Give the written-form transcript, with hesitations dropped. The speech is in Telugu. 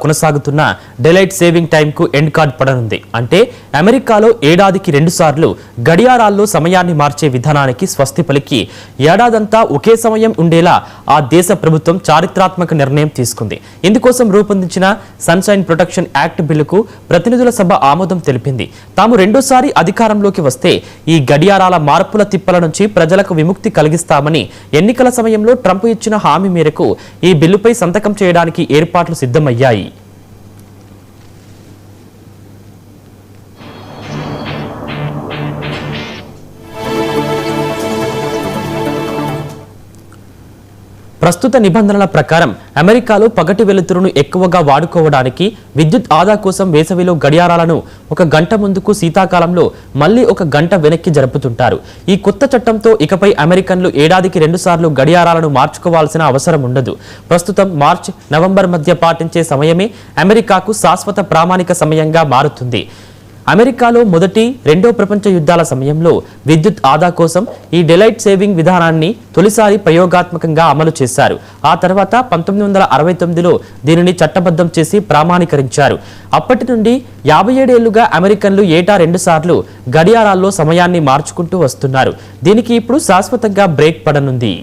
కొనసాగుతున్న డెలైట్ సేవింగ్ టైం కు ఎండ్ కార్డ్ పడనుంది. అంటే అమెరికాలో ఏడాదికి 2 సార్లు గడియారాల్లో సమయాన్ని మార్చే విధానానికి స్వస్తి పలికి ఏడాదంతా ఒకే సమయం ఉండేలా ఆ దేశ ప్రభుత్వం చారిత్రాత్మక నిర్ణయం తీసుకుంది. ఇందుకోసం రూపొందించిన సన్షైన్ ప్రొటెక్షన్ యాక్ట్ బిల్లుకు ప్రతినిధుల సభ ఆమోదం తెలిపింది. తాము రెండోసారి అధికారంలోకి వస్తే ఈ గడియారాల మార్పుల తిప్పల నుంచి ప్రజలకు విముక్తి కలిగిస్తామని ఎన్నికల సమయంలో ట్రంప్ ఇచ్చిన హామీ మేరకు ఈ బిల్లుపై సంతకం చేయడానికి ఏర్పాట్లు సిద్ధమయ్యాయి. ప్రస్తుత నిబంధనల ప్రకారం అమెరికాలో పగటి వెలుతురును ఎక్కువగా వాడుకోవడానికి విద్యుత్ ఆదా కోసం వేసవిలో గడియారాలను 1 గంట ముందుకు, శీతాకాలంలో మళ్లీ 1 గంట వెనక్కి జరుపుతుంటారు. ఈ కొత్త చట్టంతో ఇకపై అమెరికన్లు ఏడాదికి 2 సార్లు గడియారాలను మార్చుకోవాల్సిన అవసరం ఉండదు. ప్రస్తుతం మార్చి, నవంబర్ మధ్య పాటించే సమయమే అమెరికాకు శాశ్వత ప్రామాణిక సమయంగా మారుతుంది. అమెరికాలో మొదటి, రెండో ప్రపంచ యుద్ధాల సమయంలో విద్యుత్ ఆదా కోసం ఈ డెలైట్ సేవింగ్ విధానాన్ని తొలిసారి ప్రయోగాత్మకంగా అమలు చేశారు. ఆ తర్వాత 1969లో దీనిని చట్టబద్ధం చేసి ప్రామాణీకరించారు. అప్పటి నుండి 57 ఏళ్లుగా అమెరికన్లు ఏటా 2 సార్లు గడియారాల్లో సమయాన్ని మార్చుకుంటూ వస్తున్నారు. దీనికి ఇప్పుడు శాశ్వతంగా బ్రేక్ పడనుంది.